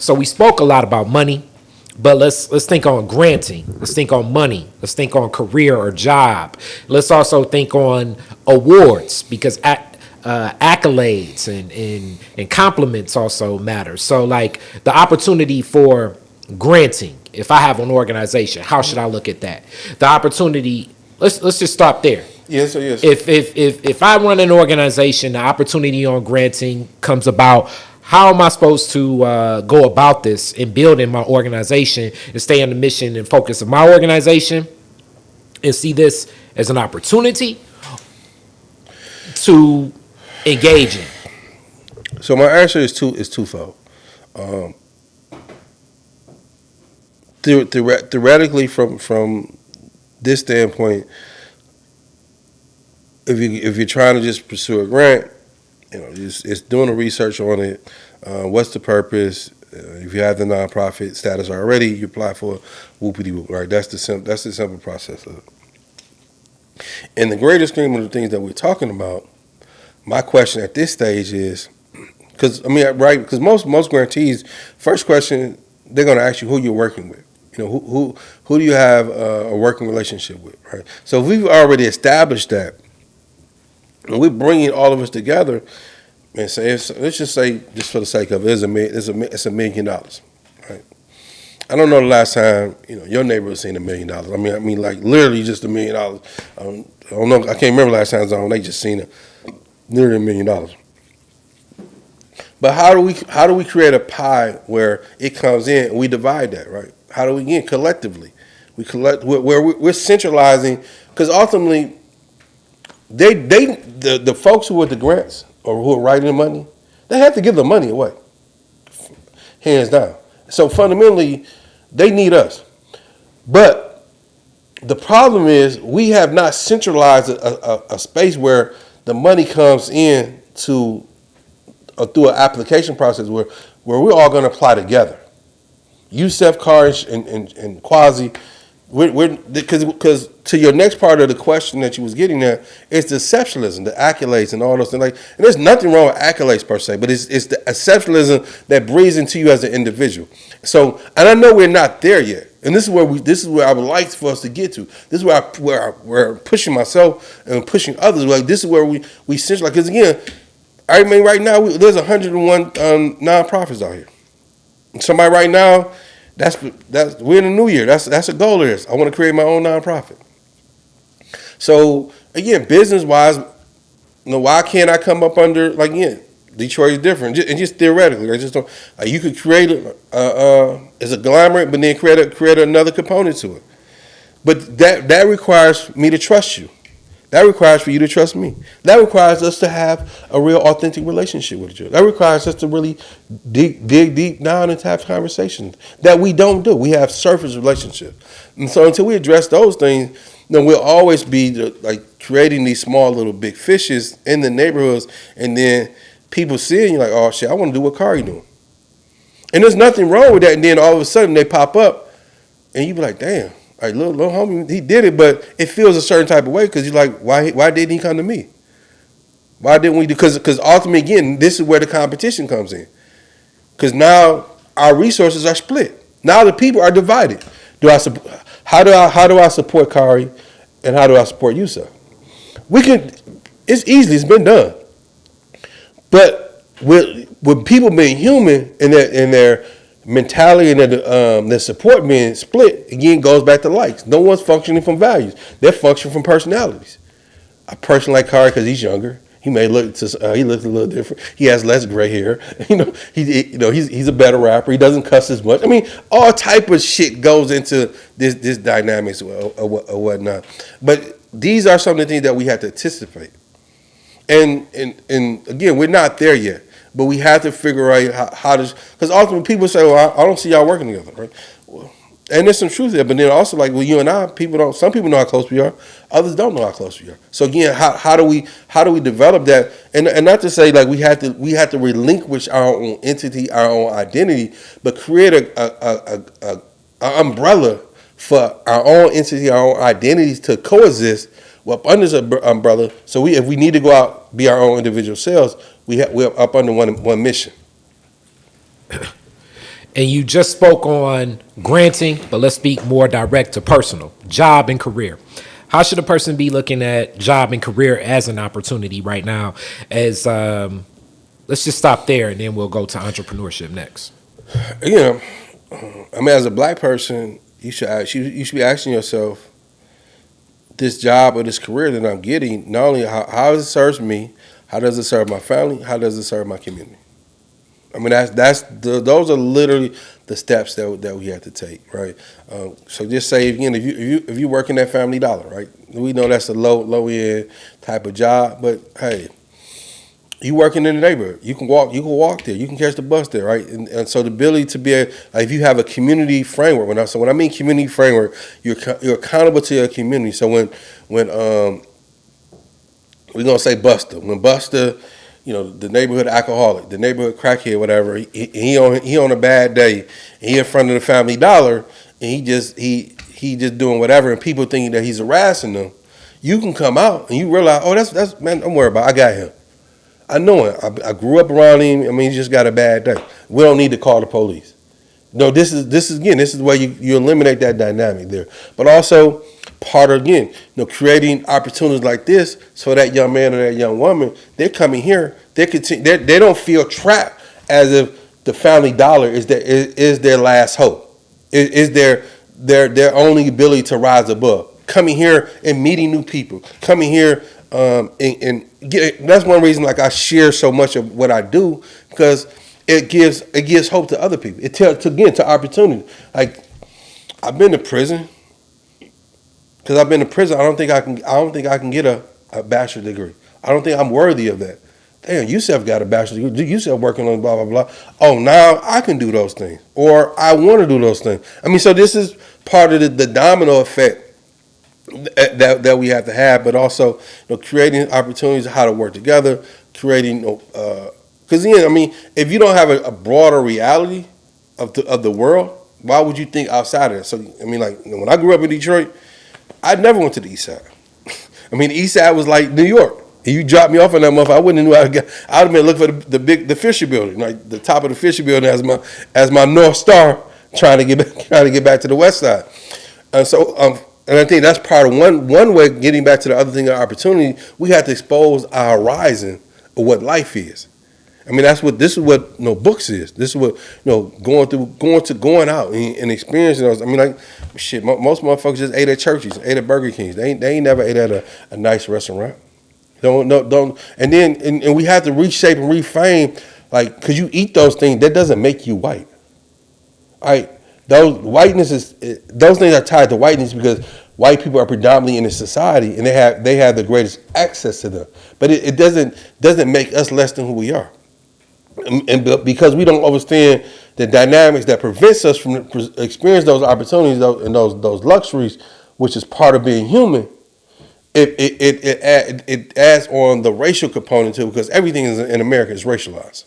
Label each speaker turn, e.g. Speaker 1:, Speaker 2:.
Speaker 1: So we spoke a lot about money, but let's think on granting. Let's think on money. Let's think on career or job. Let's also think on awards, because accolades and compliments also matter. So like the opportunity for granting. If I have an organization, how should I look at that? The opportunity. Let's just stop there.
Speaker 2: Yes, sir, yes.
Speaker 1: If I run an organization, the opportunity on granting comes about. How am I supposed to go about this in building my organization and stay on the mission and focus of my organization and see this as an opportunity to engage in?
Speaker 2: So my answer is twofold. Um, Theoretically, from this standpoint, if you're trying to just pursue a grant, it's doing the research on it. What's the purpose? If you have the nonprofit status already, you apply for it, whoopity whoop. Right? That's the simple process of it. In the greater scheme of the things that we're talking about, my question at this stage is, because most grantees, first question they're going to ask you who you're working with. Who do you have a working relationship with, right? So if we've already established that, and we're bringing all of us together, and let's just say, just for the sake of it, it's $1 million, right? I don't know the last time your neighborhood seen $1 million. I mean, like literally just $1 million. I don't know. I can't remember last time they just seen it, nearly $1 million. But how do we create a pie where it comes in and we divide that, right? How do we get collectively? We're centralizing, because ultimately the folks who are the grants or who are writing the money, they have to give the money away, hands down. So fundamentally, they need us. But the problem is we have not centralized a space where the money comes in through an application process where we're all going to apply together. Yusef, Karish, and Quasi, because to your next part of the question that you was getting at, it's the exceptionalism, the accolades, and all those things. And there's nothing wrong with accolades per se, but it's the exceptionalism that breathes into you as an individual. So, and I know we're not there yet, and this is where I would like for us to get to. This is where I'm pushing myself and pushing others. Like this is where we centralize. Because again, I mean, right now there's 101 nonprofits out here. Somebody right now, that's we're in the new year. That's a goal of this. I want to create my own nonprofit. So again, business wise, why can't I come up under, like, again, Detroit is different, and just theoretically, I just don't. You could create as a conglomerate, but then create another component to it. But that requires me to trust you. That requires for you to trust me. That requires us to have a real authentic relationship with each other. That requires us to really dig deep down and have conversations that we don't do. We have surface relationships. And so until we address those things, we'll always be creating these small little big fishes in the neighborhoods, and then people seeing you like, oh shit, I want to do what Kari doing. And there's nothing wrong with that. And then all of a sudden they pop up and you be like, damn. Like, little homie, he did it, but it feels a certain type of way because you're like, why didn't he come to me? Why didn't we do? Because ultimately, again, this is where the competition comes in. Because now our resources are split. Now the people are divided. How do I support Kari, and how do I support Yusuf? It's easy. It's been done. But with people being human in their mentality and the support being split, again, goes back to likes. No one's functioning from values. They're functioning from personalities. A person like Kari, because he's younger, he may look he looks a little different. He has less gray hair. He's a better rapper. He doesn't cuss as much. I mean, all type of shit goes into this dynamics or whatnot. But these are some of the things that we have to anticipate. And again, we're not there yet. But we have to figure out how to, because ultimately people say, well, I don't see y'all working together, right? Well, and there's some truth there, but then also like with you and I, some people know how close we are, others don't know how close we are. So again, how do we develop that? And not to say like we have to relinquish our own entity, our own identity, but create a umbrella for our own entity, our own identities to coexist under the umbrella. So if we need to go out, be our own individual selves, we're up under one mission.
Speaker 1: And you just spoke on granting, but let's speak more direct to personal, job and career. How should a person be looking at job and career as an opportunity right now? As let's just stop there, and then we'll go to entrepreneurship next.
Speaker 2: You know, I mean, as a black person, you should be asking yourself, this job or this career that I'm getting, not only how it serves me, how does it serve my family, how does it serve my community? I mean, those are literally the steps that we have to take, right? So just say again, if you work in that Family Dollar, right? We know that's a low end type of job, but hey, you working in the neighborhood, you can walk there, you can catch the bus there, right? And so the ability to be if you have a community framework, when I mean community framework, you're accountable to your community. So when we're gonna say Buster, when Buster, the neighborhood alcoholic, the neighborhood crackhead, whatever, he on a bad day, and he in front of the Family Dollar, and he just doing whatever, and people thinking that he's harassing them. You can come out and you realize, oh, that's man, don't worry about it. I got him. I know him. I grew up around him. I mean, he just got a bad day. We don't need to call the police. No, this is where you eliminate that dynamic there. But also part of, again, creating opportunities like this so that young man or that young woman, they're coming here, they don't feel trapped as if the Family Dollar is their last hope. Is their only ability to rise above. Coming here and meeting new people. Coming here that's one reason like I share so much of what I do, because it gives hope to other people. It tells to opportunity. Like I've been to prison. Because I've been to prison, I don't think I can get a bachelor's degree. I don't think I'm worthy of that. Damn, Yusef got a bachelor's degree. Yusef working on blah blah blah. Oh, now I can do those things, or I want to do those things. I mean, so this is part of the domino effect that we have to have, but also creating opportunities how to work together, creating because I mean, if you don't have a broader reality of the world, why would you think outside of it? So I mean, like when I grew up in Detroit, I never went to the East Side. I mean, the East Side was like New York. If you dropped me off on that motherfucker, I wouldn't have knew how to get. I would have been looking for the Fisher Building, like the top of the Fisher Building as my North Star, trying to get back to the West Side. And so and I think that's part of one way getting back to the other thing, of opportunity. We have to expose our horizon of what life is. I mean, this is what books is. This is what going out and experiencing those. I mean, like shit. Most motherfuckers just ate at Churches, ate at Burger Kings. They ain't never ate at a nice restaurant. Don't. And then and we have to reshape and reframe, like, because you eat those things, that doesn't make you white. All right, those things are tied to whiteness because white people are predominantly in the society and they have the greatest access to them. But it doesn't make us less than who we are. And because we don't understand the dynamics that prevents us from experiencing those opportunities and those luxuries, which is part of being human, it adds on the racial component to it, because everything in America is racialized.